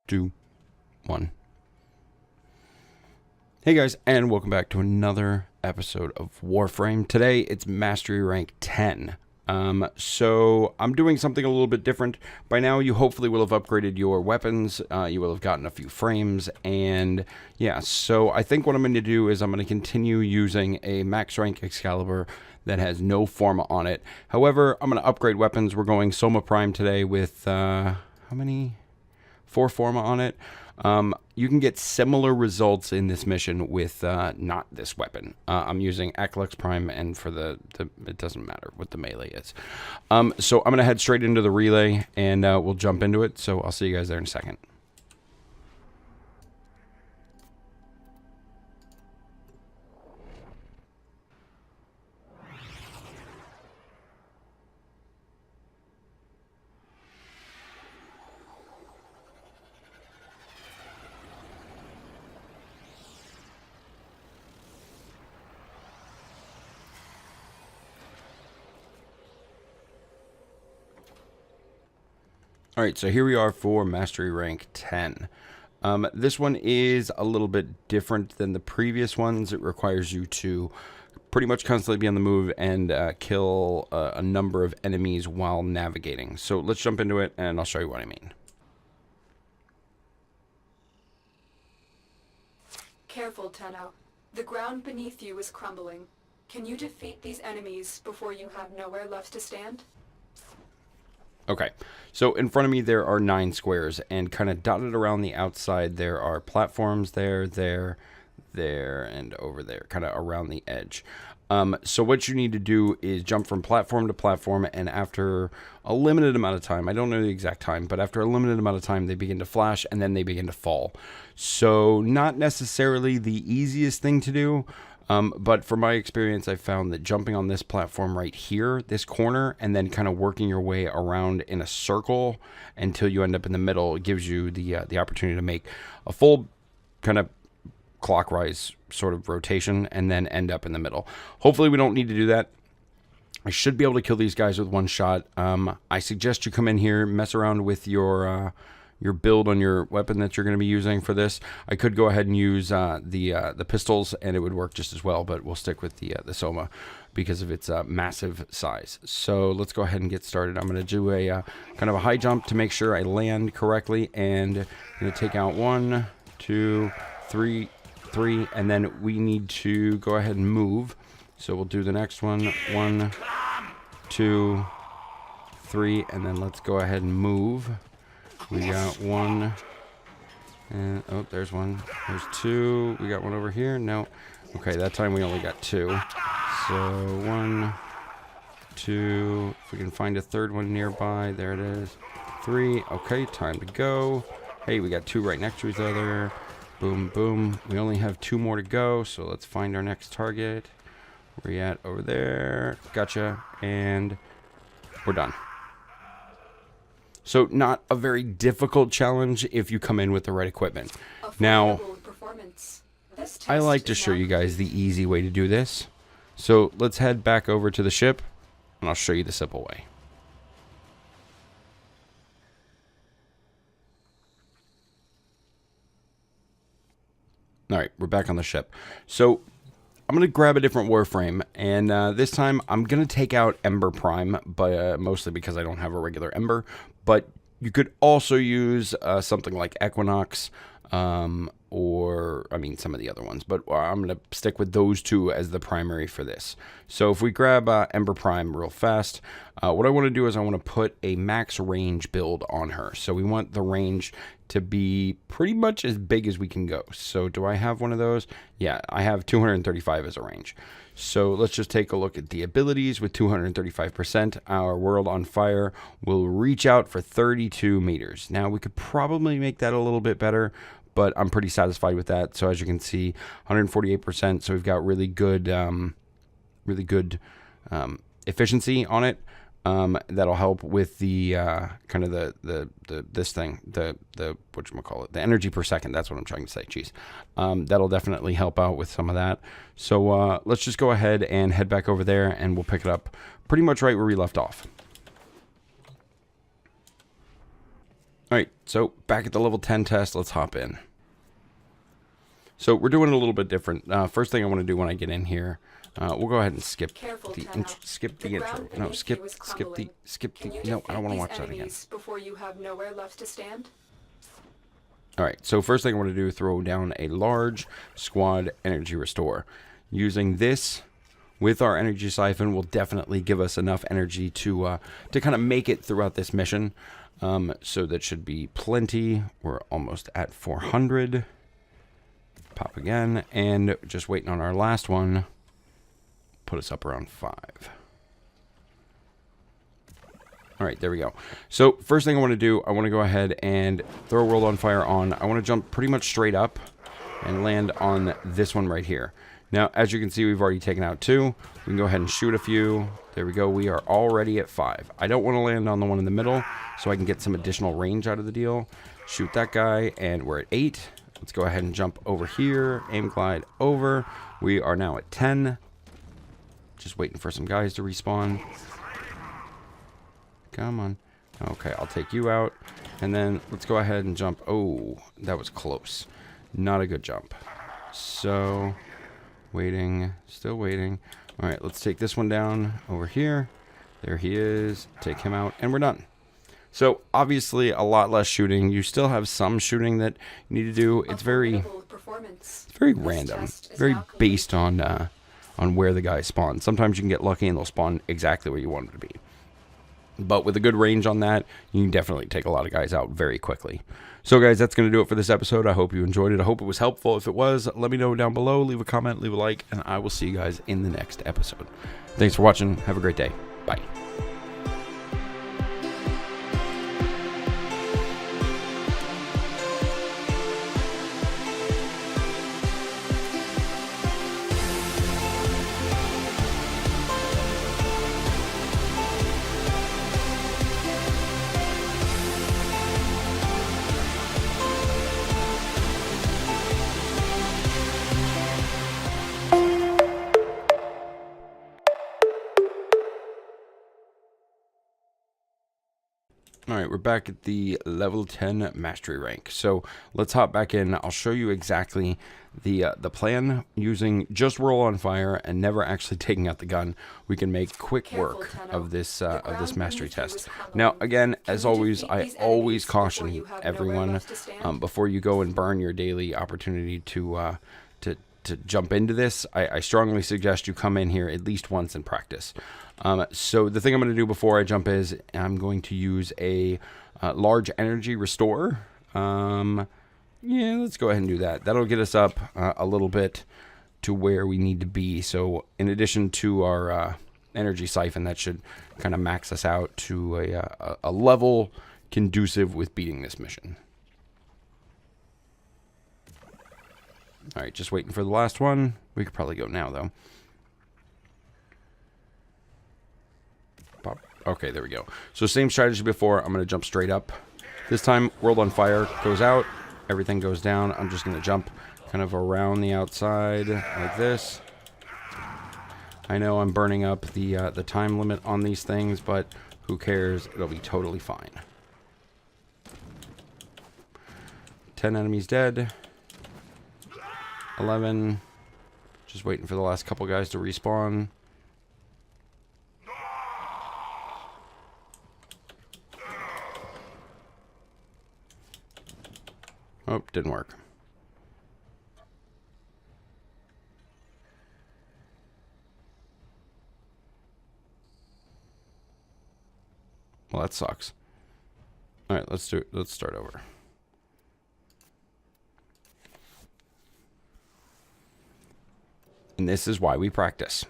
2, 1. Hey guys, and welcome back to another episode of Warframe. Today it's Mastery Rank 10. So I'm doing something a little bit different. By now you hopefully will have upgraded your weapons, you will have gotten a few frames, and yeah, so I think what I'm going to do is I'm going to continue using a max rank Excalibur that has no Forma on it. However, I'm going to upgrade weapons. We're going Soma Prime today with, how many? 4 Forma on it. You can get similar results in this mission with not this weapon. I'm using Aclux Prime, and for the it doesn't matter what the melee is. So I'm going to head straight into the relay, and we'll jump into it. So I'll see you guys there in a second. Alright, so here we are for Mastery Rank 10. This one is a little bit different than the previous ones. It requires you to pretty much constantly be on the move and kill a number of enemies while navigating. So let's jump into it and I'll show you what I mean. Careful, Tenno. The ground beneath you is crumbling. Can you defeat these enemies before you have nowhere left to stand? Okay, so in front of me there are 9 squares, and kind of dotted around the outside there are platforms there, and over there, kind of around the edge. So what you need to do is jump from platform to platform, and after a limited amount of time, I don't know the exact time, but after a limited amount of time, they begin to flash, and then they begin to fall. So not necessarily the easiest thing to do, but from my experience, I found that jumping on this platform right here, this corner, and then kind of working your way around in a circle until you end up in the middle gives you the opportunity to make a full kind of clockwise sort of rotation and then end up in the middle. Hopefully we don't need to do that. I should be able to kill these guys with one shot. I suggest you come in here, mess around with your build on your weapon that you're going to be using for this. I could go ahead and use the pistols, and it would work just as well, but we'll stick with the Soma because of its massive size. So let's go ahead and get started. I'm going to do a kind of a high jump to make sure I land correctly, and I'm going to take out 1, 2, 3, and then we need to go ahead and move. So we'll do the next one. 1, 2, 3, and then let's go ahead and move. We got 1, and oh, there's 1. There's 2. We got 1 over here. No. Okay, that time we only got 2. So 1, 2. If we can find a third one nearby, there it is. 3. Okay, time to go. Hey, we got 2 right next to each other. Boom, boom. We only have 2 more to go, so let's find our next target. Where you at? Over there. Gotcha. And we're done. So not a very difficult challenge if you come in with the right equipment. Now, I like to show you guys the easy way to do this. So let's head back over to the ship, and I'll show you the simple way. Alright, we're back on the ship. So I'm going to grab a different Warframe, and this time I'm going to take out Ember Prime, but mostly because I don't have a regular Ember. But you could also use something like Equinox, or, I mean, some of the other ones. But I'm going to stick with those 2 as the primary for this. So if we grab Ember Prime real fast, what I want to do is I want to put a max range build on her. So we want the range to be pretty much as big as we can go. So do I have one of those? Yeah, I have 235 as a range. So let's just take a look at the abilities. With 235%, our World on Fire will reach out for 32 meters. Now, we could probably make that a little bit better, but I'm pretty satisfied with that. So as you can see, 148%. So we've got really good efficiency on it. That'll help with the kind of this thing, the whatchamacallit, the energy per second. That's what I'm trying to say. Jeez. That'll definitely help out with some of that. So let's just go ahead and head back over there, and we'll pick it up pretty much right where we left off. All right, so back at the level 10 test, let's hop in. So we're doing it a little bit different. First thing I want to do when I get in here, we'll go ahead and skip the intro. No, skip the. No, I don't want to watch that again. Before you have nowhere left to stand. All right, so first thing I want to do is throw down a large squad energy restore. Using this with our energy siphon will definitely give us enough energy to kind of make it throughout this mission. So that should be plenty. We're almost at 400. Pop again, and just waiting on our last one. Put us up around 5. All right, there we go. So first thing I want to do, I want to go ahead and throw World on Fire on. I want to jump pretty much straight up and land on this one right here. Now, as you can see, we've already taken out 2. We can go ahead and shoot a few. There we go. We are already at 5. I don't want to land on the one in the middle so I can get some additional range out of the deal. Shoot that guy, and we're at 8. Let's go ahead and jump over here. Aim glide over. We are now at 10. Just waiting for some guys to respawn. Come on. Okay, I'll take you out. And then let's go ahead and jump. Oh, that was close. Not a good jump. So, waiting. Still waiting. All right, let's take this one down over here. There he is. Take him out, and we're done. So, obviously, a lot less shooting. You still have some shooting that you need to do. It's very random. Very based on where the guys spawn. Sometimes you can get lucky and they'll spawn exactly where you want them to be. But with a good range on that, you can definitely take a lot of guys out very quickly. So guys, that's going to do it for this episode. I hope you enjoyed it. I hope it was helpful. If it was, let me know down below. Leave a comment, leave a like, and I will see you guys in the next episode. Thanks for watching. Have a great day. Bye. Alright, we're back at the level 10 mastery rank. So let's hop back in. I'll show you exactly the plan. Using just Roll on Fire and never actually taking out the gun, we can make quick work of this mastery test. Now, again, as always, I always caution everyone before you go and burn your daily opportunity to jump into this. I strongly suggest you come in here at least once and practice. So the thing I'm going to do before I jump is I'm going to use a large energy restore. Yeah, let's go ahead and do that. That'll get us up a little bit to where we need to be. So in addition to our energy siphon, that should kind of max us out to a level conducive with beating this mission. All right, just waiting for the last one. We could probably go now, though. Pop. Okay, there we go. So same strategy before. I'm going to jump straight up. This time, World on Fire goes out. Everything goes down. I'm just going to jump kind of around the outside like this. I know I'm burning up the time limit on these things, but who cares? It'll be totally fine. 10 enemies dead. 11. Just waiting for the last couple guys to respawn. Oh, didn't work. Well, that sucks. All right, let's start over. And this is why we practice.